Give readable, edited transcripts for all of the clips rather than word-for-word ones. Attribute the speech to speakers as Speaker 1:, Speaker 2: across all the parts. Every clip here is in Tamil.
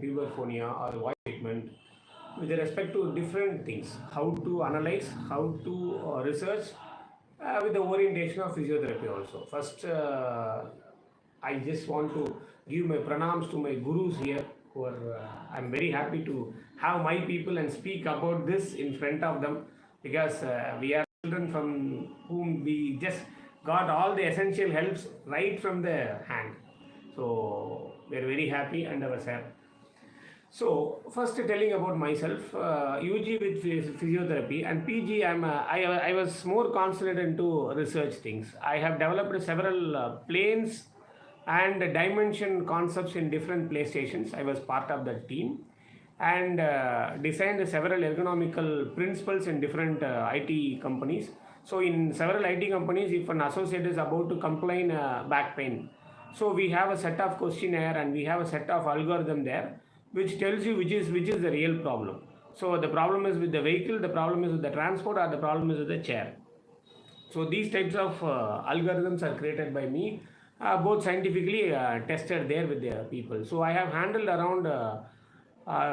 Speaker 1: puberphonia or voice treatment with respect to different things, how to analyze, how to research with the orientation of physiotherapy also. First, I just want to give my pranams to my gurus here who are, I'm very happy to have my people and speak about this in front of them because we are children from whom we just got all the essential helps right from the hand. So we are very happy and our sir. So first telling about myself, UG with physiotherapy and PG I was more concentrated into research things. I have developed several planes and dimension concepts in different playstations. I was part of that team and designed several ergonomical principles in different IT companies. So in several IT companies, if an associate is about to complain back pain, so we have a set of questionnaire and we have a set of algorithm there which tells you which is the real problem. So the problem is with the vehicle, the problem is with the transport, or the problem is with the chair. So these types of algorithms are created by me, both scientifically tested there with the people. So I have handled around,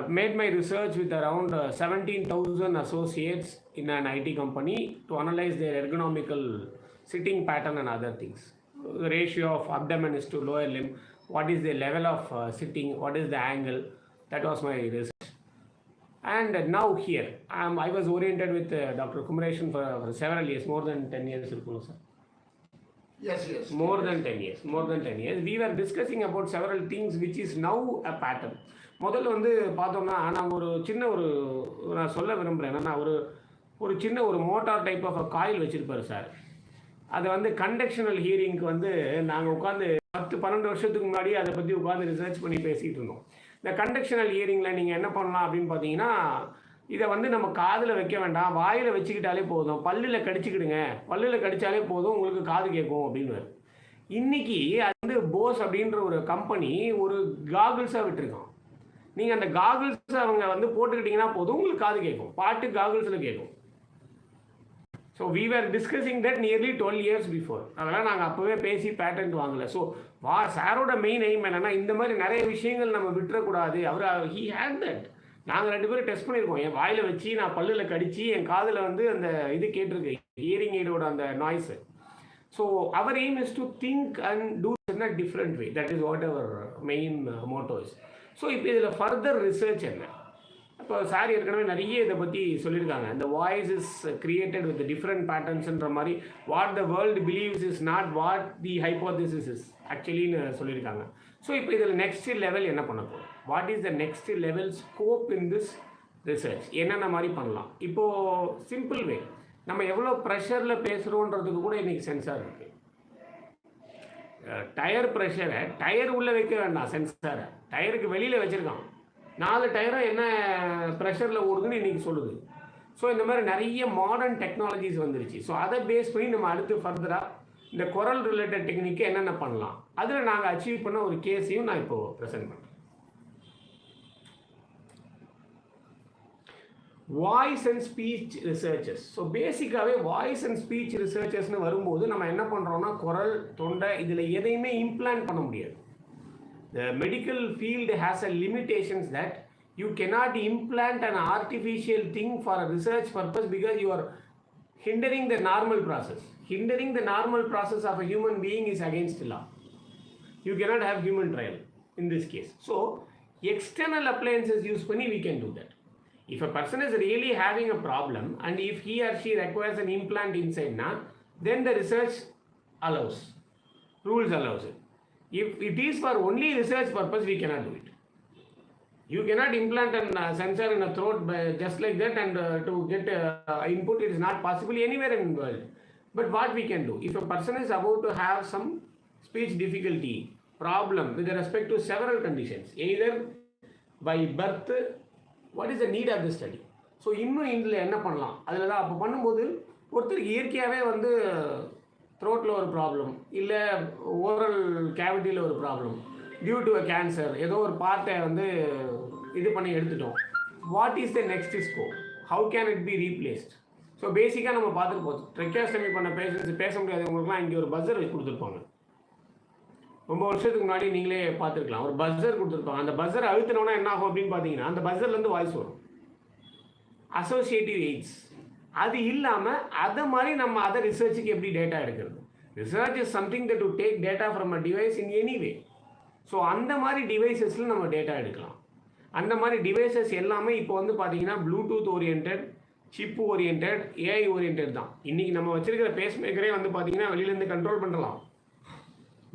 Speaker 1: made my research with around 17,000 associates in an IT company to analyze their ergonomical sitting pattern and other things. The ratio of abdomen is to lower limb, what is the level of sitting, what is the angle, that was my research. And now here, I was oriented with Dr. Kumaresan for several years, more than 10 years.
Speaker 2: Yes.
Speaker 1: More than 10 years. We were discussing about several things which is now a pattern. முதல்ல வந்து பார்த்தோம்னா நான் ஒரு சின்ன நான் சொல்ல விரும்புகிறேன் என்னன்னா ஒரு சின்ன மோட்டார் டைப் ஆஃப் காயில் வச்சுருப்பார் சார். அதை வந்து கண்டக்ஷனல் ஹியரிங்க்கு வந்து நாங்கள் உட்காந்து 10-12 வருஷத்துக்கு முன்னாடி அதை பற்றி உட்காந்து ரிசர்ச் பண்ணி பேசிகிட்டு இருந்தோம். இந்த கண்டக்ஷனல் ஹியரிங்கில் நீங்கள் என்ன பண்ணலாம் அப்படின்னு பார்த்தீங்கன்னா, இதை வந்து நம்ம காதில் வைக்க வேண்டாம், வாயில் வச்சுக்கிட்டாலே போதும், பல்லில் கடிச்சிக்கிடுங்க, பல்லில் கடித்தாலே போதும் உங்களுக்கு காது கேட்கும் அப்படின்னு. இன்றைக்கி அது வந்து போஸ் அப்படின்ற ஒரு கம்பெனி ஒரு காகிள்ஸாக விட்டுருக்கோம். நீங்கள் அந்த காகிள்ஸ் அவங்க வந்து போட்டுக்கிட்டிங்கன்னா போதும் உங்களுக்கு காது கேட்கும், பாட்டு காகிள்ஸில் கேட்கும். So we were discussing that nearly 12 years before. அதெல்லாம் நாங்கள் அப்போவே பேசி பேட்டன்ட் வாங்கலை. ஸோ சாரோட மெயின் எய்ம் என்னென்னா இந்த மாதிரி நிறைய விஷயங்கள் நம்ம விட்டுறக்கூடாது. He had that. நாங்கள் 2 பேரும் டெஸ்ட் பண்ணியிருக்கோம். என் வாயில் வச்சு நான் பல்லில் கடித்து என் காதில் வந்து அந்த இது கேட்டிருக்கு, ஹியரிங் எய்டோட அந்த நாய்ஸு. ஸோ அவர் aim is to think and do in a different way. That is what அவர் மெயின் மோட்டோ இஸ். ஸோ இப்போ இதில் ஃபர்தர் ரிசர்ச் என்ன, இப்போ சார் ஏற்கனவே நிறைய இதை பற்றி சொல்லியிருக்காங்க. இந்த voice is created with different பேட்டர்ன்ஸ்ன்ற மாதிரி what the world believes is not what the hypothesis is ஆக்சுவலின்னு சொல்லியிருக்காங்க. ஸோ இப்போ இதில் நெக்ஸ்ட் லெவல் என்ன பண்ண போகிறோம், what is the next level scope in this research, என்னென்ன மாதிரி பண்ணலாம். இப்போது சிம்பிள் வே, நம்ம எவ்வளோ ப்ரெஷரில் பேசுகிறோன்றதுக்கு கூட இன்றைக்கி சென்சார் இருக்குது. டயர் ப்ரெஷரை டயர் உள்ளே வைக்க வேண்டாம், சென்சாரை டயருக்கு வெளியில் வச்சுருக்கான். 4 டயரும் என்ன ப்ரெஷரில் ஓடுதுன்னு இன்றைக்கி சொல்லுது. ஸோ இந்த மாதிரி நிறைய மாடர்ன் டெக்னாலஜிஸ் வந்துருச்சு. ஸோ அதை பேஸ் பண்ணி நம்ம அடுத்து ஃபர்தராக இந்த குரல் ரிலேட்டட் டெக்னிக்கு என்னென்ன பண்ணலாம், அதில் நாங்கள் அச்சீவ் பண்ண ஒரு கேஸையும் நான் இப்போது ப்ரெசென்ட் பண்ணுறேன். Voice and speech researchers. So பேசிக்காகவே வாய்ஸ் அண்ட் ஸ்பீச் ரிசர்ச்சர்ஸ்னு வரும்போது நம்ம என்ன பண்ணுறோன்னா, குரல், தொண்டை, இதில் எதையுமே இம்ப்ளான்ட் பண்ண முடியாது. The medical field has a limitations that you cannot implant an artificial thing for a research purpose because you are hindering the normal process. Hindering the normal process of a human being is against the law. You cannot have human trial in this case. So, external appliances use பண்ணி we can do that. If a person is really having a problem and if he or she requires an implant inside now, then the research allows, rules allows it. If it is for only research purpose, we cannot do it. You cannot implant a sensor in a throat just like that and to get input, it is not possible anywhere in the world. But what we can do, if a person is about to have some speech difficulty, problem with respect to several conditions, either by birth, what is the need of the study? So, இன்னும் இதில் என்ன பண்ணலாம், அதில் தான் அப்போ பண்ணும்போது ஒருத்தருக்கு இயற்கையாகவே வந்து த்ரோட்டில் ஒரு ப்ராப்ளம், இல்லை ஓரல் கேவிட்டியில் ஒரு problem, due to a cancer, ஏதோ ஒரு பார்ட்டை வந்து இது பண்ணி எடுத்துட்டோம். What is the next scope, how can it be replaced. So பேசிக்காக நம்ம பார்த்துட்டு போதும், ட்ரெக்கியாஸ்டமி பண்ண பேஷண்ட்ஸ் பேச முடியாதவங்களுக்குலாம் இங்கே ஒரு பஸ்ஸர் வச்சு கொடுத்துருப்பாங்க. ரொம்ப வருஷத்துக்கு முன்னாடி நீங்களே பார்த்துருக்கலாம், ஒரு பஸ்ஸர் கொடுத்துருப்பாங்க. அந்த பஸ்ஸர் அழுத்தினோன்னா என்ன ஆகும் அப்படின்னு பார்த்தீங்கன்னா, அந்த பஸ்ஸர்லேருந்து வாய்ஸ் வரும். Associative AIDS. அது இல்லாமல் அதை மாதிரி நம்ம அதை ரிசர்ச்சுக்கு எப்படி டேட்டா எடுக்கிறது? Research is something that to take data from a device in any way. So அந்த மாதிரி டிவைசஸில் நம்ம டேட்டா எடுக்கலாம். அந்த மாதிரி டிவைசஸ் எல்லாமே இப்போ வந்து பார்த்தீங்கன்னா Bluetooth orient, chip orient, AI orient தான். இன்றைக்கி நம்ம வச்சுருக்கிற பேஸ் மேக்கரே வந்து பார்த்தீங்கன்னா வெளியிலேருந்து கண்ட்ரோல் பண்ணலாம்.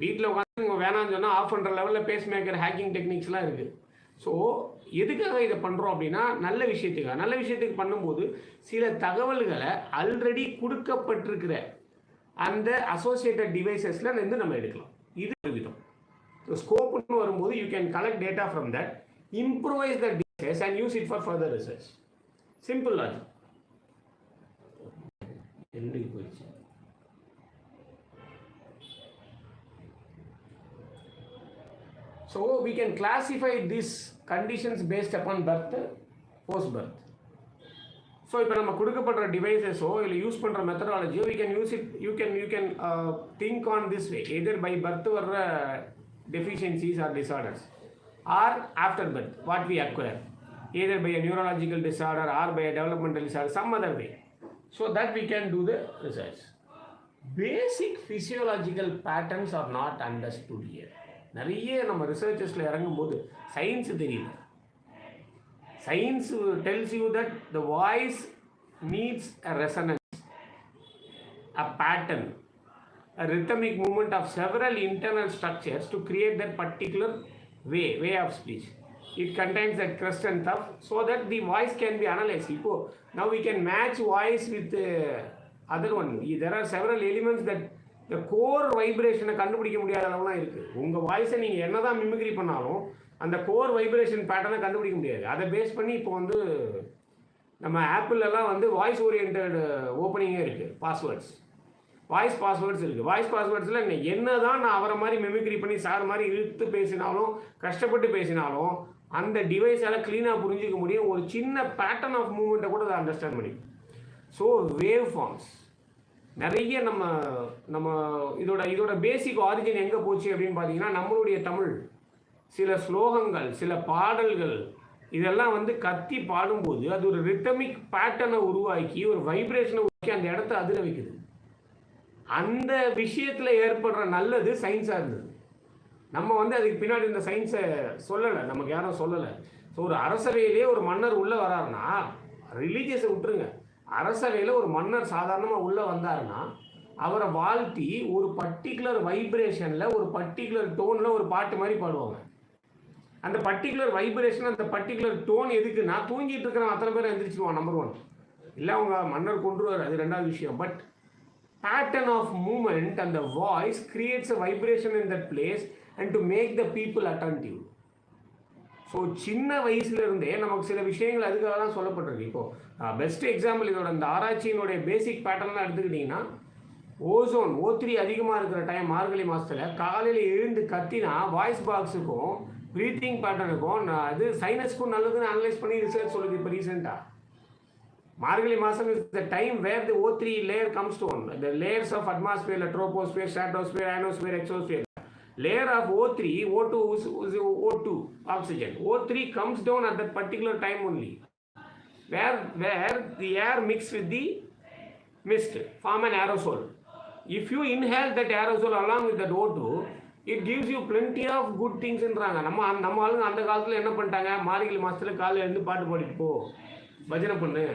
Speaker 1: வீட்டில் உட்காந்து நீங்கள் வேணான்னு சொன்னால் ஆஃப் பண்ணுற லெவலில் பேஸ் மேக்கர் ஹேக்கிங் டெக்னிக்ஸ்லாம் இருக்குது. ஸோ எதுக்காக இதை பண்ணுறோம் அப்படின்னா நல்ல விஷயத்துக்கு பண்ணும்போது சில தகவல்களை ஆல்ரெடி கொடுக்கப்பட்டிருக்கிற அந்த அசோசியேட்டட் டிவைசஸில் இருந்து நம்ம எடுக்கலாம். இது ஒரு விதம். ஸோ ஸ்கோப்னு வரும்போது you can collect data from that, improvise the devices and use it for further research. Simple logic. So we can classify these conditions based upon birth, post birth. So இப்போ நம்ம கொடுக்கப்படுற டிவைசஸோ இல்லை யூஸ் பண்ணுற மெத்தடாலஜியோ we can use it, you can think on this way, either by birth வர்ற deficiencies or disorders, or after birth what we acquire, either by a neurological disorder or by a developmental disorder, some other way, so that we can do the research. Basic physiological patterns are not understood here. நிறைய நம்ம ரிசர்ச்சஸில் இறங்கும்போது சயின்ஸு தெரியல. Science tells you that the voice needs a resonance, a pattern, a rhythmic movement of several internal structures to create that particular way of speech. It contains that crest and tuft so that the voice can be analyzed. Now we can match voice with other one. There are several elements that the core vibration கண்டுபிடிக்க முடியாத அளவுலாம் இருக்குது. உங்கள் வாய்ஸை நீங்கள் என்ன தான் மிமிக்ரி பண்ணாலும் அந்த கோர் வைப்ரேஷன் பேட்டர்னை கண்டுபிடிக்க முடியாது. அதை பேஸ் பண்ணி இப்போ வந்து நம்ம ஆப்பிளெல்லாம் வந்து வாய்ஸ் ஓரியன்ட் ஓப்பனிங்கே இருக்குது. வாய்ஸ் பாஸ்வேர்ட்ஸ் இருக்குது. வாய்ஸ் பாஸ்வேர்ட்ஸில் என்ன தான் நான் அவரை மாதிரி மிமிக்ரி பண்ணி சார் மாதிரி இழுத்து பேசினாலும் கஷ்டப்பட்டு பேசினாலும் அந்த டிவைஸால் க்ளீனாக புரிஞ்சிக்க முடியும். ஒரு சின்ன பேட்டர்ன் ஆஃப் மூவ்மெண்ட்டை கூட அதை அண்டர்ஸ்டாண்ட் பண்ணிக்கும். ஸோ வேவ் ஃபார்ம்ஸ் நிறைய நம்ம இதோட பேசிக் ஆரிஜின் எங்கே போச்சு அப்படின்னு பார்த்தீங்கன்னா நம்மளுடைய தமிழ் சில ஸ்லோகங்கள், சில பாடல்கள் இதெல்லாம் வந்து கத்தி பாடும்போது அது ஒரு ரித்தமிக் பேட்டர்னை உருவாக்கி ஒரு வைப்ரேஷனை உருவாக்கி அந்த இடத்த அதிர வைக்குது. அந்த விஷயத்தில் ஏற்படுற நல்லது சயின்ஸாக இருந்தது. நம்ம வந்து அதுக்கு பின்னாடி இந்த சயின்ஸை சொல்லலை, நமக்கு யாரும் சொல்லலை. ஸோ ஒரு அரசவையிலே ஒரு மன்னர் உள்ளே வராருன்னா, ரிலீஜியஸை விட்டுருங்க, அரசவையில் ஒரு மன்னர் சாதாரணமாக உள்ளே வந்தாருன்னா அவரை வாழ்த்தி ஒரு பர்டிகுலர் வைப்ரேஷனில் ஒரு பர்டிகுலர் டோனில் ஒரு பாட்டு மாதிரி பாடுவாங்க. அந்த பர்டிகுலர் வைப்ரேஷன், அந்த பர்டிகுலர் டோன் எதுக்குன்னா தூங்கிட்டு இருக்கிற அத்தனை பேர் எந்திரிச்சிடுவான், நம்பர் 1. இல்லை அவங்க மன்னர் கொண்டுருவார், அது ரெண்டாவது விஷயம். But pattern of movement and the voice creates a vibration in that place and to make the people attentive. So சின்ன வயசுலேருந்தே நமக்கு சில விஷயங்கள் அதுக்காக தான் சொல்லப்பட்டிருக்கு. இப்போது பெஸ்ட் எக்ஸாம்பிள் இதோட இந்த ஆராய்ச்சியினுடைய பேசிக் பேட்டர்ன்லாம் எடுத்துக்கிட்டிங்கன்னா, ஓசோன் O3 அதிகமாக இருக்கிற டைம் மார்கழி மாதத்தில் காலையில் எழுந்து கத்தினா வாய்ஸ் பாக்ஸுக்கும் ப்ரீத்திங் பேட்டர்னுக்கும் அது சைனஸ்க்கும் நல்லதுன்னு அனலைஸ் பண்ணி ரிசர்ச் சொல்லுது. இப்போ ரீசெண்டாக மார்கழி மாதம் is the time where the O3 layer comes to on, the layers of atmosphere, troposphere, stratosphere, ionosphere, exosphere. Layer of O3, O2 is O2, oxygen. O3 comes down at that particular time only, where the air mixed with the mist, form an aerosol. If you inhale that aerosol along with that O2, it gives you plenty of good things. நம்ம ஆளுங்க அந்த காலத்தில் என்ன பண்ணிட்டாங்க, மார்கழி மாதத்தில் காலையில் இருந்து பாட்டு பாடிட்டு போ, பஜனை பண்ணு.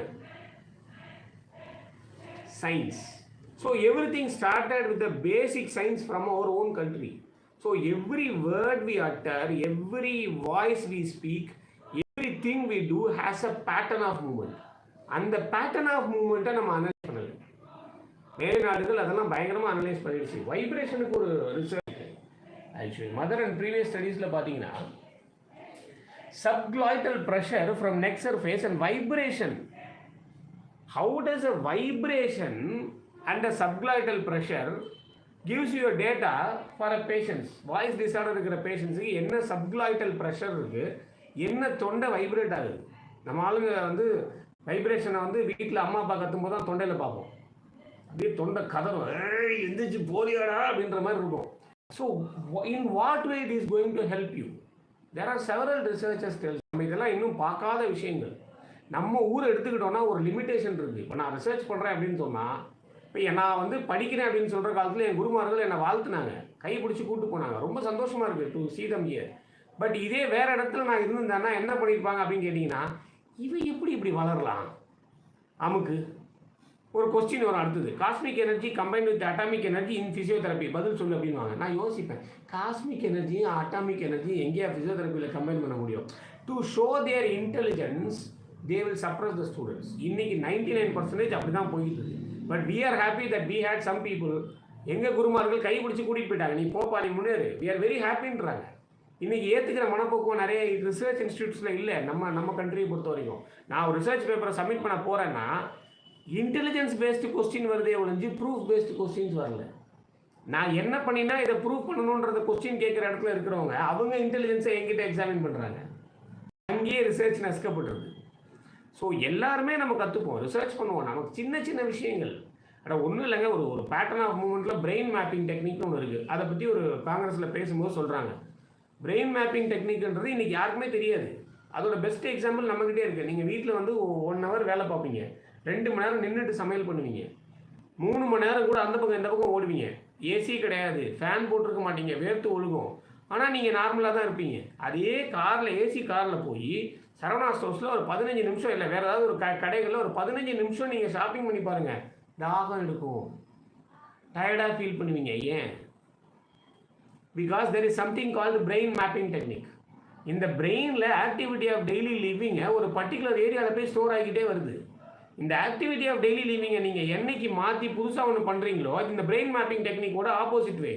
Speaker 1: Science. So everything started with the basic science from our own country. So every word we utter, every voice we speak, everything we do has a pattern of movement. And the pattern of movement நம்ம அனலைஸ் பண்ணலாம். மேலை நாடுகள் அதெல்லாம் பயங்கரமாக அனலைஸ் பண்ணிடுச்சு. வைப்ரேஷனுக்கு ஒரு research actually mother and previous ஸ்டடீஸில் பார்த்தீங்கன்னா subglotal pressure from neck surface and vibration. How does a vibration and a subglotal pressure gives you a data for a patient? Voice disorder இருக்கிற பேஷண்ட்ஸுக்கு என்ன சப்க்ளாய்டல் ப்ரெஷர் இருக்குது, என்ன தொண்டை வைப்ரேட் ஆகுது. நம்ம ஆளுங்க வந்து வைப்ரேஷனை வந்து வீட்டில் அம்மா அப்பா கற்றும்போது தான் தொண்டையில் பார்ப்போம். அப்படியே தொண்டை கதறும், எந்திரிச்சு போலியாடா அப்படின்ற மாதிரி இருக்கும். So in what way it is going to help you? There are several researchers tells நம்ம இதெல்லாம் இன்னும் பார்க்காத விஷயங்கள். நம்ம ஊர் எடுத்துக்கிட்டோம்னா ஒரு லிமிட்டேஷன் இருக்குது. இப்போ நான் ரிசர்ச் பண்ணுறேன் அப்படின்னு சொன்னால், இப்போ நான் வந்து படிக்கிறேன் அப்படின்னு சொல்கிற காலத்தில் என் குருமார்கள் என்னை வாழ்த்துனாங்க, கை பிடிச்சி கூப்பிட்டு போனாங்க. ரொம்ப சந்தோஷமாக இருக்குது to see them here. But இதே வேறு இடத்துல நான் இருந்திருந்தேன்னா என்ன பண்ணியிருப்பாங்க அப்படின்னு கேட்டிங்கன்னா, இவன் எப்படி இப்படி வளரலாம் அமுக்கு ஒரு கொஸ்டின் வரும் அடுத்தது, cosmic energy combine with atomic energy in physiotherapy பதில் சொல்லு அப்படின்வாங்க. நான் யோசிப்பேன், காஸ்மிக் எனர்ஜியும் அட்டாமிக் எனர்ஜியும் எங்கேயா ஃபிசியோதெரப்பியில் கம்பைன் பண்ண முடியும்? To show their intelligence they will suppress the students. இன்றைக்கி 99% அப்படி தான் போயிட்டு இருக்கு. But we are happy that we had some people, எங்கள் குருமார்கள் கை பிடிச்சி கூட்டிகிட்டு போயிட்டாங்க, நீ போப்பா நீ முன்னேறு, வி ஆர் வெரி ஹாப்பின்றாங்க. இன்றைக்கி ஏற்றுக்கிற மனப்போக்கம் நிறைய ரிசர்ச் இன்ஸ்டியூட்ஸில் இல்லை. நம்ம கண்ட்ரியை பொறுத்த வரைக்கும் நான் ஒரு ரிசர்ச் பேப்பரை சப்மிட் பண்ண போகிறேன்னா இன்டெலிஜென்ஸ் பேஸ்டு கொஸ்டின் வருதே ஒழிஞ்சு ப்ரூஃப் பேஸ்டு கொஸ்டின்ஸ் வரல. நான் என்ன பண்ணினா இதை ப்ரூஃப் பண்ணணுன்றத கொஸ்டின் கேட்குற இடத்துல இருக்கிறவங்க அவங்க இன்டெலிஜென்ஸை என்கிட்ட எக்ஸாமின் பண்ணுறாங்க. அங்கேயே ரிசர்ச் நசுக்கப்படுறது. ஸோ எல்லாருமே நம்ம கற்றுப்போம், ரிசர்ச் பண்ணுவோம். நமக்கு சின்ன சின்ன விஷயங்கள் ஒன்றும் இல்லைங்க. ஒரு பேட்டர்ன் ஆஃப் மூவ்மெண்ட்டில் பிரெயின் மேப்பிங் டெக்னிக்னு ஒன்று இருக்குது. அதை பற்றி ஒரு காங்கிரஸில் பேசும்போது சொல்கிறாங்க. பிரெயின் மேப்பிங் டெக்னிக்ன்றது இன்றைக்கி யாருக்குமே தெரியாது. அதோட பெஸ்ட் எக்ஸாம்பிள் நம்மகிட்டே இருக்குது. நீங்கள் வீட்டில் வந்து 1 hour வேலை பார்ப்பீங்க, 2 மணி நேரம் நின்றுட்டு சமையல் பண்ணுவீங்க, 3 மணி நேரம் கூட அந்த பக்கம் இந்த பக்கம் ஓடுவீங்க. ஏசி கிடையாது, ஃபேன் போட்டிருக்க மாட்டீங்க, வேர்த்து ஒழுகும். ஆனால் நீங்கள் நார்மலாக தான் இருப்பீங்க. அதே காரில் ஏசி காரில் போய் சரவணா ஸ்டோர்ஸில் ஒரு 15 நிமிஷம் இல்லை வேறு ஏதாவது ஒரு கடைகளில் ஒரு 15 நிமிஷம் நீங்கள் ஷாப்பிங் பண்ணி பாருங்கள், தாகம் எடுக்கும், டயர்டாக ஃபீல் பண்ணுவீங்க. ஏன்? Because there is something called brain mapping technique. இந்த பிரெயினில் ஆக்டிவிட்டி ஆஃப் டெய்லி லிவிங்கை ஒரு பர்டிகுலர் ஏரியாவில் போய் ஸ்டோர் ஆகிக்கிட்டே வருது. இந்த ஆக்டிவிட்டி ஆஃப் டெய்லி லிவிங்கை நீங்கள் என்னைக்கு மாற்றி புதுசாக ஒன்று பண்ணுறீங்களோ இந்த பிரெயின் மேப்பிங் டெக்னிக்கோட ஆப்போசிட் வே,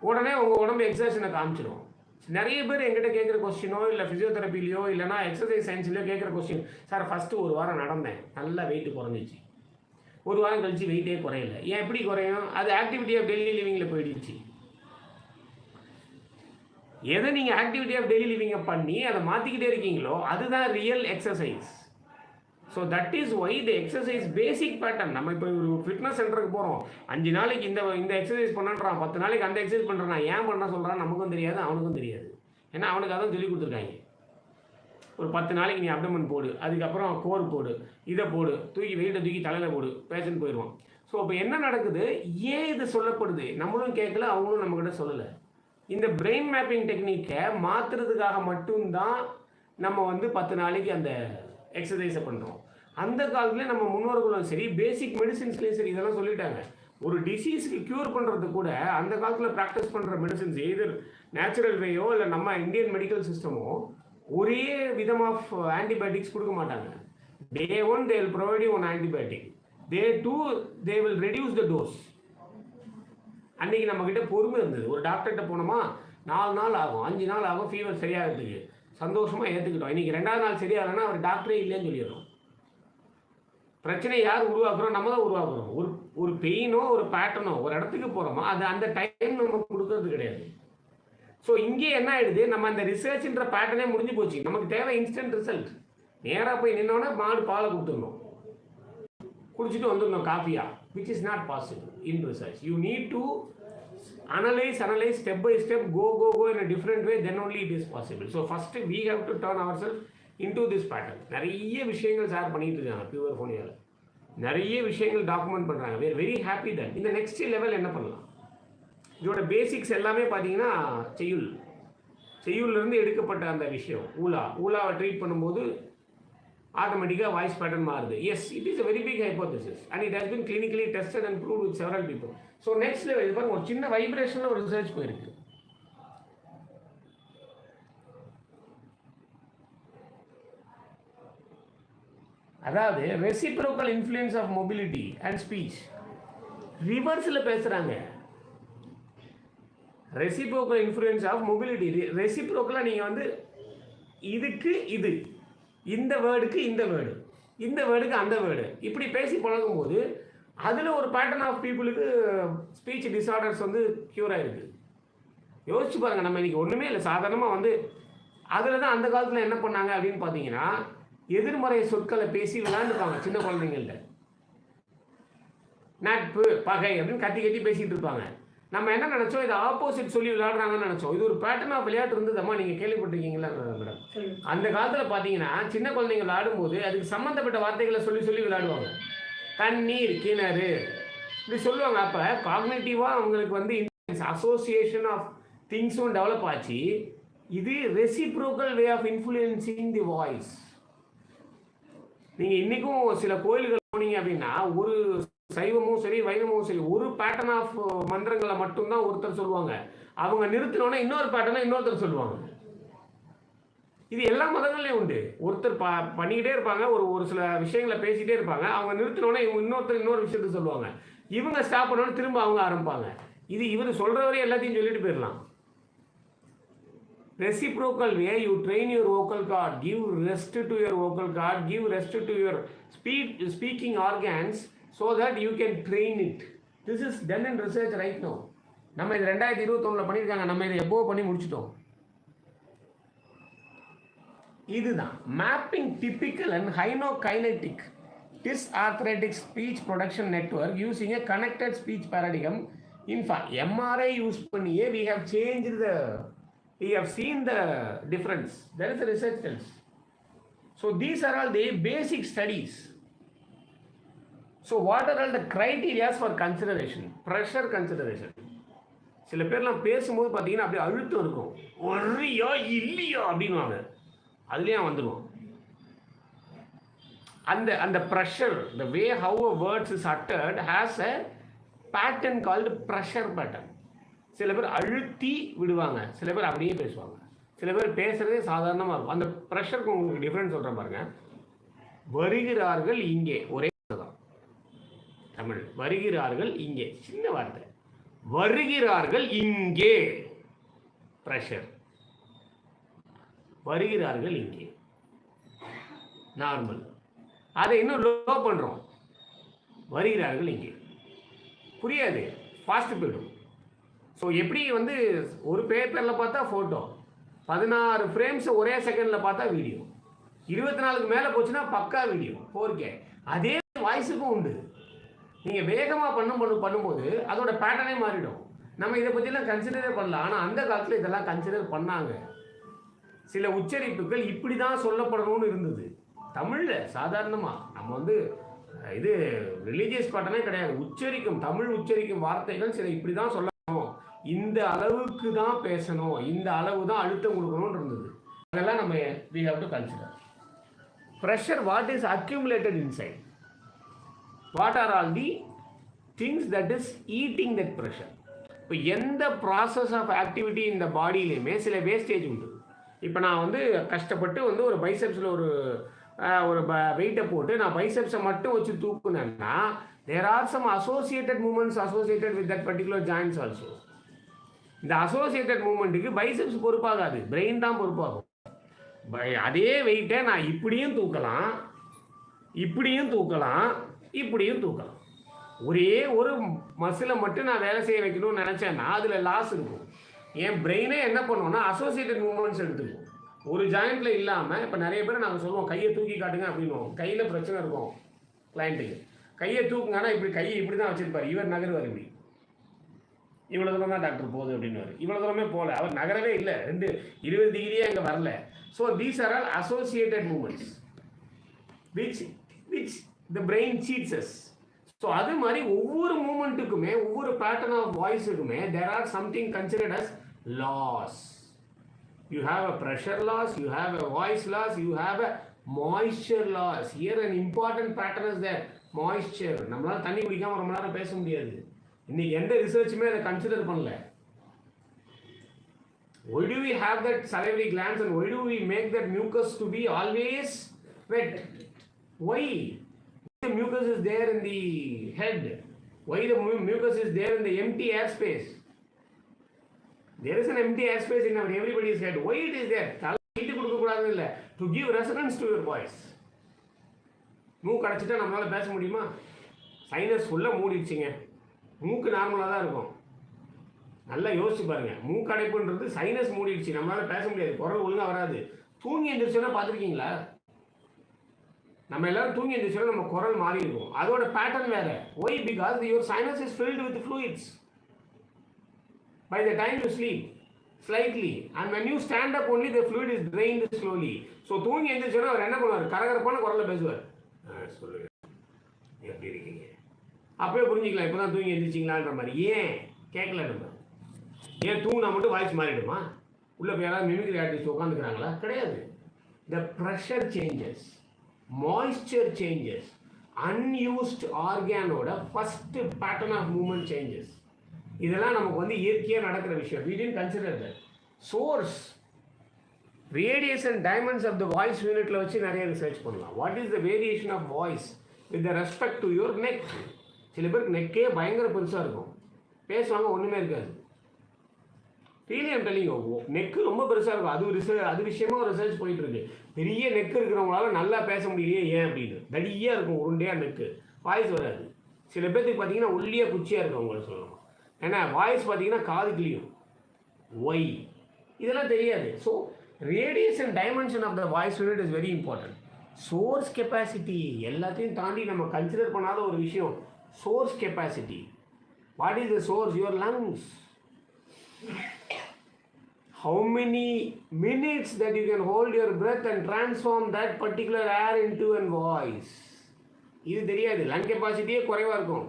Speaker 1: உடனே உங்கள் உடம்பு எக்ஸசைஸனை காமிச்சிடும். நிறைய பேர் எங்கிட்ட கேட்குற கொஸ்டினோ இல்லை ஃபிசியோதெரப்பிலையோ இல்லைனா எக்ஸசைஸ் சயின்ஸ்லையோ கேட்குற கொஸ்டின், சார் ஃபஸ்ட்டு 1 வாரம் நடந்தேன், நல்லா வெயிட்டு குறைஞ்சிச்சு, 1 வாரம் கழிச்சு வெயிட்டே குறையல. ஏன் எப்படி குறையும்? அது ஆக்டிவிட்டி ஆஃப் டெய்லி லிவிங்கில் போயிடுச்சு. எதை நீங்கள் ஆக்டிவிட்டி ஆஃப் டெய்லி லிவிங்கை பண்ணி அதை மாற்றிக்கிட்டே இருக்கீங்களோ அதுதான் real exercise. So that is why the exercise basic pattern. நம்ம இப்போ ஒரு ஃபிட்னஸ் சென்டருக்கு போகிறோம், 5 நாளைக்கு இந்த எக்ஸசைஸ் பண்ணுறான், 10 நாளைக்கு அந்த எக்ஸசைஸ் பண்ணுறான். ஏன் பண்ண சொல்கிறான் நமக்கும் தெரியாது, அவனுக்கும் தெரியாது. ஏன்னா அவனுக்கு அதான் சொல்லி கொடுத்துருக்காங்க. ஒரு 10 நாளைக்கு நீ அப்டமன் போடு, அதுக்கப்புறம் கோர் போடு, இதை போடு, வெயிட்டை தூக்கி தலையில் போடு, பேஷண்ட் போயிடுவான். ஸோ இப்போ என்ன நடக்குது? ஏன் இது சொல்லப்படுது? நம்மளும் கேட்கல, அவங்களும் நம்மக்கிட்ட சொல்லலை. இந்த பிரெயின் மேப்பிங் டெக்னிக்கை மாற்றுறதுக்காக மட்டும்தான் நம்ம வந்து 10 நாளைக்கு அந்த எக்ஸசைஸை பண்ணுறோம். அந்த காலத்துலேயே நம்ம முன்னோர்களும் சரி, பேசிக் மெடிசின்ஸ்லேயும் சரி இதெல்லாம் சொல்லிட்டாங்க. ஒரு டிசீஸுக்கு க்யூர் பண்ணுறது கூட அந்த காலத்தில் ப்ராக்டிஸ் பண்ணுற மெடிசின்ஸ் எதர் நேச்சுரல் வேயோ இல்லை நம்ம இந்தியன் மெடிக்கல் சிஸ்டமோ ஒரே விதம் ஆஃப் ஆன்டிபயோட்டிக்ஸ் கொடுக்க மாட்டாங்க. Day 1 they will provide you one antibiotic. Day 2 they will reduce the dose. அன்றைக்கி நம்மக்கிட்ட பொறுமை இருந்தது. ஒரு டாக்டர்கிட்ட போனோமா 4 நாள் ஆகும், 5 நாள் ஆகும் ஃபீவர் சரியாகிறதுக்கு, சந்தோஷமாக ஏற்றுக்கிட்டோம். இன்றைக்கி 2வது நாள் சரியாகலைன்னா அவர் டாக்டரே இல்லைன்னு சொல்லிடுறோம். பிரச்சனை யார் உருவாக்குறோம்? நம்ம தான் உருவாக்குறோம். ஒரு பெயினோ ஒரு பேட்டர்னோ ஒரு இடத்துக்கு போகிறோமா அது அந்த டைம் நம்ம கொடுக்கறது கிடையாது. ஸோ இங்கே என்ன ஆகிடுது? நம்ம அந்த ரிசர்ச்ன்ற பேட்டர்னே முடிஞ்சு போச்சு. நமக்கு தேவை இன்ஸ்டன்ட் ரிசல்ட். நேராக போய் நின்னோன்னா மாடு பாலை கொடுத்துடணும், குடிச்சிட்டு வந்துடணும் காஃபியா, which is not possible in research. You need to analyze step by step, go in a different way, then only it is possible. So first we have to turn ourselves into this pattern. நிறைய விஷயங்கள் சார் பண்ணிட்டு இருக்காங்க பியூபர்ஃபோனியாவில், நிறைய விஷயங்கள் டாக்குமெண்ட் பண்ணுறாங்க. we are very happy that இந்த நெக்ஸ்ட் லெவல் என்ன பண்ணலாம். இதோட பேசிக்ஸ் எல்லாமே பார்த்தீங்கன்னா செய்யுள்லேருந்து எடுக்கப்பட்ட அந்த விஷயம். ஊலாவை ட்ரீட் பண்ணும்போது ஆட்டோமேட்டிக்காக வாய்ஸ் பேட்டர்ன் மாறுது. Yes, it is a very big hypothesis and it has been clinically tested and proved with several people. So next level இது பாருங்க, ஒரு சின்ன வைப்ரேஷனில் ஒரு ரிசர்ச் போயிருக்கு. அதாவது reciprocal influence of mobility and speech. ரிவர்ஸில் பேசுகிறாங்க. Reciprocal influence of mobility. ரெசிப்ரோக்கலாக நீங்கள் வந்து இதுக்கு இது, இந்த வேர்டுக்கு இந்த வேர்டு, இந்த வேர்டுக்கு அந்த வேர்டு, இப்படி பேசி பழகும்போது அதில் ஒரு பேட்டர்ன் ஆஃப் பீப்புளுக்கு ஸ்பீச் டிஸார்டர்ஸ் வந்து க்யூர் ஆகிருக்கு. யோசிச்சு பாருங்கள். நம்ம இன்றைக்கி ஒன்றுமே இல்லை, சாதாரணமாக வந்து அதில் தான் அந்த காலத்தில் என்ன பண்ணாங்க அப்படின்னு பார்த்தீங்கன்னா எதிர்மறை சொற்களை பேசி விளையாண்டுப்பாங்க சின்ன குழந்தைங்கள்ட்ட. நட்பு பகை அப்படின்னு கத்தி பேசிகிட்டு இருப்பாங்க. நம்ம என்ன நினச்சோம், இது ஆப்போசிட் சொல்லி விளையாடுறாங்கன்னு நினச்சோம். இது ஒரு பேட்டர்ன் ஆஃப் விளையாட்டு இருந்ததம்மா. நீங்கள் கேள்விப்பட்டிருக்கீங்களா மேடம்? அந்த காலத்தில் பார்த்தீங்கன்னா சின்ன குழந்தைங்க விளையாடும்போது அதுக்கு சம்மந்தப்பட்ட வார்த்தைகளை சொல்லி சொல்லி விளையாடுவாங்க. தண்ணீர், கிணறு இப்படி சொல்லுவாங்க. அப்போ காக்னேட்டிவாக அவங்களுக்கு வந்து அசோசியேஷன் ஆஃப் திங்ஸும் டெவலப் ஆச்சு. இது reciprocal way of influencing the voice. நீங்கள் இன்றைக்கும் சில கோயில்கள் போனீங்க அப்படின்னா ஒரு சைவமும் சரி வைணமும் சரி ஒரு பேட்டர்ன் ஆஃப் மந்திரங்களை மட்டும்தான் ஒருத்தர் சொல்லுவாங்க. அவங்க நிறுத்தினோன்னா இன்னொரு பேட்டர்னை இன்னொருத்தர் சொல்லுவாங்க. இது எல்லா மதங்கள்லையும் உண்டு. ஒருத்தர் பண்ணிக்கிட்டே இருப்பாங்க, ஒரு சில விஷயங்களை பேசிகிட்டே இருப்பாங்க. அவங்க நிறுத்தினோன்னா இவங்க இன்னொரு விஷயத்த சொல்லுவாங்க. இவங்க ஸ்டாப் பண்ணோன்னு திரும்ப அவங்க ஆரம்பிப்பாங்க. இது இவர் சொல்கிறவரே எல்லாத்தையும் சொல்லிட்டு போயிடலாம். Reciprocal way, you train your vocal cord, give rest to your vocal cord, give rest to your speaking organs so that you can train it. This is done in research right now. நம்ம இது 2021 பண்ணியிருக்காங்க. நம்ம இதை எப்போ பண்ணி முடிச்சிட்டோம். இதுதான் mapping typical and hypokinetic dysarthritic speech production network using a connected speech paradigm. In fact, MRI use பண்ணியே we have changed the we have seen the difference. There is a research tells. So these are all the basic studies. So what are all the criteria for consideration? Pressure consideration. சில பேர்லாம் பேசும்போது பார்த்தீங்கன்னா அப்படியே அழுத்தம் இருக்கும். ஒரியா இல்லையா அப்படின்வாங்க. அதுலேயே வந்துடுவோம். அந்த pressure, the way how a words is uttered has a pattern called pressure pattern. சில பேர் அழுத்தி விடுவாங்க, சில பேர் அப்படியே பேசுவாங்க, சில பேர் பேசுகிறதே சாதாரணமாக இருக்கும். அந்த ப்ரெஷருக்கு உங்களுக்கு டிஃப்ரென்ஸ் சொல்கிறேன் பாருங்க. வருகிறார்கள் இங்கே, ஒரே தான் தமிழ். வருகிறார்கள் இங்கே, சின்ன வார்த்தை. வருகிறார்கள் இங்கே, ப்ரெஷர். வருகிறார்கள் இங்கே, நார்மல். அதை இன்னும் லோ பண்ணுறோம். வருகிறார்கள் இங்கே, புரியாது, ஃபாஸ்ட் போய்டும். ஸோ எப்படி வந்து ஒரு பேப்பரில் பார்த்தா ஃபோட்டோ, 16 ஃப்ரேம்ஸ் ஒரே செகண்டில் பார்த்தா வீடியோ, 24க்கு மேலே போச்சுன்னா பக்கா வீடியோ 4K. அதே வாய்ஸுக்கும் உண்டு. நீங்கள் வேகமாக பண்ணும்போது அதோட பேட்டர்னே மாறிடும். நம்ம இதை பற்றிலாம் கன்சிடரே பண்ணலாம். ஆனால் அந்த காலத்தில் இதெல்லாம் கன்சிடர் பண்ணாங்க. சில உச்சரிப்புகள் இப்படி தான் சொல்லப்படணும்னு இருந்தது தமிழில். சாதாரணமாக நம்ம வந்து இது ரிலீஜியஸ் பேட்டர்னே கிடையாது. உச்சரிக்கும் தமிழ் உச்சரிக்கும் வார்த்தைகள் சில இப்படி தான் சொல்லணும், இந்த அளவுக்கு தான் பேசணும், இந்த அளவு தான் அழுத்தம் கொடுக்கணும்னு இருந்தது. அதெல்லாம் நம்ம we have to consider. Pressure, what is accumulated inside? What are all the things that is eating that pressure? இப்போ எந்த ப்ராசஸ் ஆஃப் ஆக்டிவிட்டி இந்த பாடியிலையுமே சில வேஸ்டேஜ் உண்டு. இப்போ நான் வந்து கஷ்டப்பட்டு வந்து ஒரு பைசெப்ஸில் ஒரு வெயிட்டை போட்டு நான் பைசெப்ஸை மட்டும் வச்சு தூக்குனேன்னா there are some associated movements associated with that particular joints also. இந்த அசோசியேட்டட் மூமெண்ட்டுக்கு பைசெப்ஸ் பொறுப்பாகாது, பிரெயின் தான் பொறுப்பாகும். அதே வெயிட்டை நான் இப்படியும் தூக்கலாம், இப்படியும் தூக்கலாம், இப்படியும் தூக்கலாம். ஒரே ஒரு மசிலை மட்டும் நான் வேலை செய்ய வைக்கணும்னு நினச்சேன்னா அதில் லாஸ் இருக்கும். என் பிரெயினே என்ன பண்ணுவோம்னா அசோசியேட்டட் மூமெண்ட்ஸ் எடுத்துக்கும். ஒரு ஜாயிண்டில் இல்லாமல் இப்போ நிறைய பேர் நாங்கள் சொல்லுவோம் கையை தூக்கி காட்டுங்க அப்படின்வோம். கையில் பிரச்சனை இருக்கும் கிளைண்ட்டுக்கு. கையை தூக்குங்கன்னா இப்படி கையை இப்படி தான் வச்சுருப்பார். இவர் நகருவார், இப்படி இவ்வளோ தூரம் தான் டாக்டர் போகுது அப்படின்னு. இவ்வளோ தூரமே போகல, அவர் நகரவே இல்லை, 20 டிகிரியே அங்கே வரல. So these are all associated movements which the brain seats us. So அது மாதிரி ஒவ்வொரு மூமெண்ட்டுக்குமே ஒவ்வொரு பேட்டர்ன் ஆஃப் வாய்ஸுக்குமே there are something considered as loss. You have a pressure loss, you have a voice loss, you have a moisture loss. Here an important pattern is there moisture. நம்மளால் தண்ணி குடிக்காமல் ரொம்ப நேரம் பேச முடியாது. இன்னைக்கு எந்த ரிசர்ச்சுமே அதை கன்சிடர் பண்ணல. Why do we have that salivary glands and why do we make that mucus to be always wet? Why? The mucus is there in the head. Why the mucus is there in the empty airspace? There is an empty airspace in everybody's head. Why it is there? தலையிட்டு கொடுக்க கூடாது இல்லை, to give resonance to your voice. மூக்கு அடைச்சிட்டா நம்மளால பேச முடியுமா? சைனஸ் ஃபுல்லாக மூடிடுச்சிங்க, மூக்கு நார்மலாக தான் இருக்கும். நல்லா யோசிச்சு பாருங்கள். மூக்கு அடைப்புன்றது சைனஸ் மூடிடுச்சு, நம்மளால் பேச முடியாது, குரல் ஒழுங்காக வராது. தூங்கி எழுந்திரிச்சோன்னா பார்த்துருக்கீங்களா? நம்ம எல்லோரும் தூங்கி எழுந்திரிச்சோன்னா நம்ம குரல் மாறி இருக்கும். அதோட பேட்டர்ன் வேறு. Why? Because your sinus is filled with fluids. by the time you sleep, slightly, and when you stand up only the fluid is drained slowly. So தூங்கி எழுந்திரிச்சோன்னா அவர் என்ன பண்ணுவார், கரகரப்பான குரலில் பேசுவார். சொல்லுங்க எப்படி இருக்கீங்க, அப்பவே புரிஞ்சிக்கலாம் இப்போ தான் தூங்கி எழுந்திரிச்சிங்களான்ற மாதிரி. ஏன் கேட்கல நம்ம? ஏன் தூங்கினா மட்டும் வாய்ஸ் மாறிடுமா? உள்ளே போய் யாராவது மிமிக்ரி ஆர்டிஸ்ட் உட்காந்துக்கிறாங்களா? கிடையாது. The pressure changes, moisture changes, unused organoட first pattern of movement changes. இதெல்லாம் நமக்கு வந்து இயற்கையாக நடக்கிற விஷயம். We didn't consider that. Source, radiation dimensions of the voice unitல வச்சு நிறைய ரிசர்ச் பண்ணலாம். What is the variation of voice with the respect to your neck? சில பேருக்கு நெக்கே பயங்கர பெருசாக இருக்கும், பேசுவாங்க ஒன்றுமே இருக்காது. really I'm telling you, neck ரொம்ப பெருசாக இருக்கும். அது விஷயமா ரிசர்ச் போயிட்டு இருக்கு. பெரிய நெக்கு இருக்கிறவங்களால நல்லா பேச முடியலையே, ஏன் அப்படின்னு. தடியாக இருக்கும், உருண்டையாக நெக்கு, வாய்ஸ் வராது. சில பேர்த்துக்கு பார்த்தீங்கன்னா ஒல்லியாக குச்சியாக இருக்கும் அவங்கள சொல்லணும். ஏன்னா வாய்ஸ் பார்த்தீங்கன்னா காது கிளியும். ஒய் இதெல்லாம் தெரியாது. So radiation dimension of the voice unit is very important. Source capacity எல்லாத்தையும் தாண்டி நம்ம கன்சிடர் பண்ணாத ஒரு விஷயம், source capacity. What is the source? Your lungs. How many minutes that you can hold your breath and transform that particular air into a voice? இது தெரியாது. லங் கெப்பாசிட்டியே குறைவாக இருக்கும்.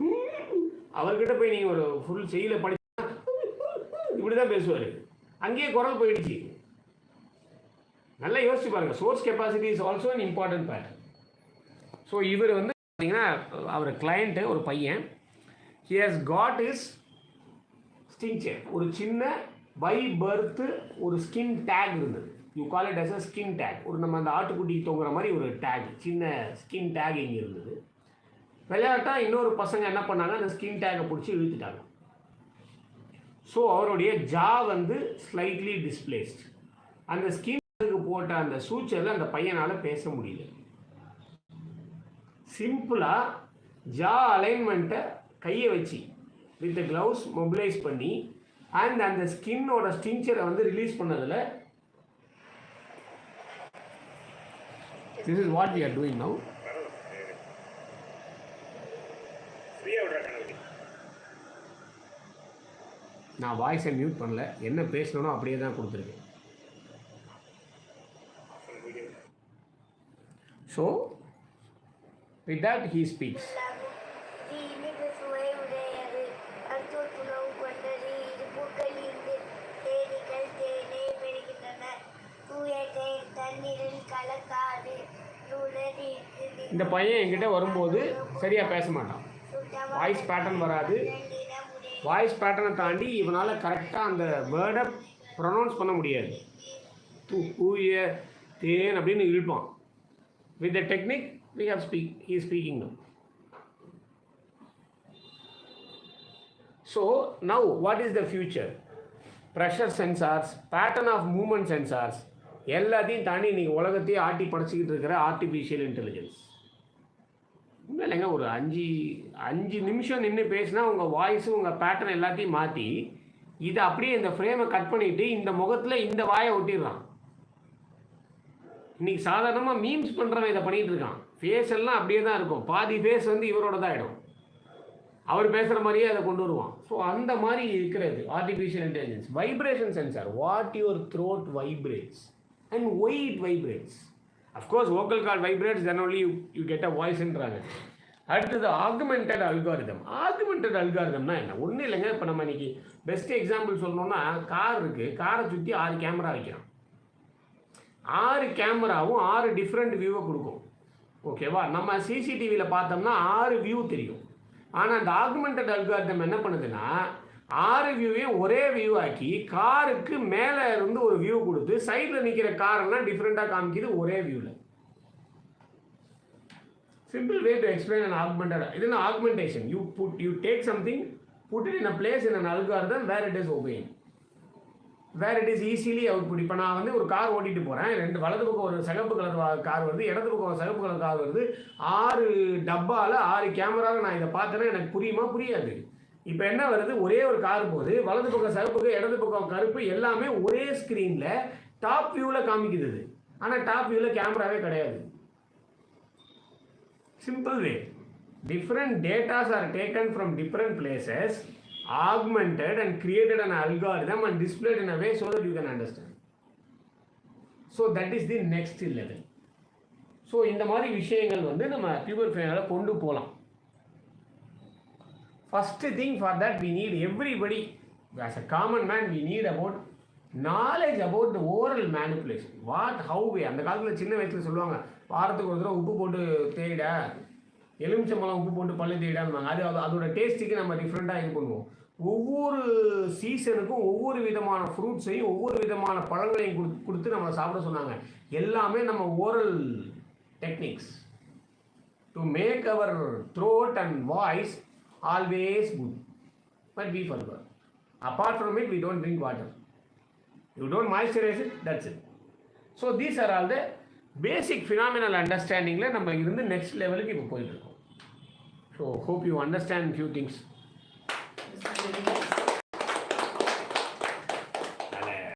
Speaker 1: அவர்கிட்ட போய் நீங்கள் ஒரு ஃபுல் செய்யில் படிச்சா இப்படி தான் பேசுவார், அங்கேயே குரல் போயிடுச்சு. நல்லா யோசிச்சு பாருங்கள். Source capacity is also an important factor. So இவர் வந்து பார்த்தீங்கன்னா அவர் கிளையண்ட்டு ஒரு பையன், he has got is stricture. ஒரு சின்ன பை பர்த்து ஒரு ஸ்கின் டேக் இருந்தது. You call it as a skin tag. ஒரு நம்ம அந்த ஆட்டுக்குட்டி தொங்குற மாதிரி ஒரு டேக், சின்ன ஸ்கின் டேக் இங்கே இருந்தது. விளையாட்டா இன்னொரு பசங்க என்ன பண்ணாங்க, அந்த ஸ்கின் டேக்கை பிடிச்சி இழுத்துட்டாங்க. ஸோ அவருடைய ஜா வந்து ஸ்லைட்லி டிஸ்பிளேஸ்ட். அந்த ஸ்கின்னுக்கு போட்ட அந்த சூச்சரில் அந்த பையனால் பேச முடியல. சிம்பிளாக ஜா அலைன்மெண்ட்டை கையை வச்சு வித் க்ளவுஸ் மொபிலைஸ் பண்ணி அண்ட் அந்த ஸ்கின்னோட ஸ்டிங்சரை வந்து ரிலீஸ் பண்ணதில் this is what we are doing now. நான் வாய்ஸை மியூட் பண்ணல, என்ன பேசணும்னோ அப்படியே தான் கொடுத்துருக்கேன். So with that he speaks. இந்த பையன் என்கிட்ட வரும்போது சரியாக பேச மாட்டான், வாய்ஸ் பேட்டர்ன் வராது. வாய்ஸ் பேட்டர்னை தாண்டி இவனால் கரெக்டாக அந்த வேர்டை ப்ரொனவுன்ஸ் பண்ண முடியாது. தூய தேன் அப்படின்னு இழுப்பான். With the technique we have he is speaking now. So now what is the future? Pressure sensors, pattern of movement sensors, எல்லாத்தையும் தாண்டி இன்றைக்கி உலகத்தையே ஆட்டி படைச்சிக்கிட்டு இருக்கிற ஆர்டிஃபிஷியல் இன்டெலிஜென்ஸ். உண்மை இல்லைங்க, ஒரு அஞ்சு நிமிஷம் நின்று பேசினா உங்கள் வாய்ஸு உங்கள் பேட்டர்ன் எல்லாத்தையும் மாற்றி இதை அப்படியே இந்த ஃப்ரேமை கட் பண்ணிவிட்டு இந்த முகத்தில் இந்த வாயை ஒட்டிடுறான். இன்றைக்கி சாதாரணமாக மீம்ஸ் பண்ணுறவன் இதை பண்ணிகிட்டு இருக்கான். ஃபேஸ் எல்லாம் அப்படியே தான் இருக்கும், பாதி ஃபேஸ் வந்து இவரோட தான் ஆகிடும், அவர் பேசுகிற மாதிரியே அதை கொண்டு வருவான். ஸோ அந்த மாதிரி இருக்கிறது artificial intelligence. Vibration sensor, what your throat vibrates and why it vibrates. Of course vocal cord vibrates, then only you get a வாய்ஸ்ன்றாங்க. அடுத்தது ஆகுமெண்டட் அல்காரிதம். ஆகுமெண்டட் அல்காரிதம்னா என்ன? ஒன்றும் இல்லைங்க, இப்போ நம்ம இன்றைக்கி பெஸ்ட் எக்ஸாம்பிள் சொல்லணும்னா கார் இருக்குது, காரை சுற்றி 6 கேமரா வைக்கிறோம். 6 கேமராவும் 6 டிஃப்ரெண்ட் வியூவை கொடுக்கும். ஓகேவா? நம்ம சிசிடிவியில் பார்த்தோம்னா 6 வியூ தெரியும். ஆனால் அந்த ஆகுமெண்டட் அல்காரிதம் என்ன பண்ணுதுன்னா 6 வியூவையும் ஒரே வியூ ஆக்கி காருக்கு மேலே இருந்து ஒரு வியூ கொடுத்து சைடில் நிற்கிற காரெல்லாம் டிஃப்ரெண்ட்டாக காமிக்குது ஒரே வியூவில். Simple way to explain an augmented. It is an augmentation. You take something, put it in a place in an algorithm where it is obeying, where it is easily output. இப்போ நான் வந்து ஒரு கார் ஓட்டிட்டு போகிறேன், வலது பக்கம் ஒரு சிகப்பு கலர் கார் வருது, இடது பக்கம் ஒரு சிகப்பு கலர் கார் வருது, 6 டப்பாவில் 6 கேமராவில் நான் இதை பார்த்தேன்னா எனக்கு புரியுமா? புரியாது. இப்போ என்ன வருது, ஒரே ஒரு கார் போகுது, வலது பக்கம் சிகப்புக்கு இடது பக்கம் கருப்பு, எல்லாமே ஒரே ஸ்க்ரீனில் டாப் வியூவில் காமிக்குது. ஆனால் டாப் வியூவில் கேமராவே கிடையாது. Simple way. Different data are taken from different places augmented and created an algorithm and displayed in a way so that you can understand. So that is the next level. So இந்த மாதிரி விஷயங்கள் வந்து நம்ம பியூபர்ஃபோனியாவில் கொண்டு போகலாம். First thing for that we need everybody as a common man we need about knowledge about the oral manipulation. What how way அந்த காலத்தில் சின்ன வயசில் சொல்லுவாங்க, வாரத்துக்கு ஒரு தடவை உப்பு போட்டு தேயிட, எலுமிச்சம்பழம் உப்பு போட்டு பல்லு தேயிடான்னு. அதோட டேஸ்ட்டுக்கு நம்ம டிஃப்ரெண்ட்டாக இது பண்ணுவோம். ஒவ்வொரு சீசனுக்கும் ஒவ்வொரு விதமான ஃப்ரூட்ஸையும் ஒவ்வொரு விதமான பழங்களையும் கொடுத்து நம்மளை சாப்பிட சொன்னாங்க. எல்லாமே நம்ம oral techniques to make our throat and voice always good, but we forgot. Apart from it, we don't drink water. You don't moisturize it, that's it. So these are all the basic phenomenal understanding la நம்ம இருந்து next level க்கு இப்போ போயிட்டு இருக்கோம். So hope you understand few things.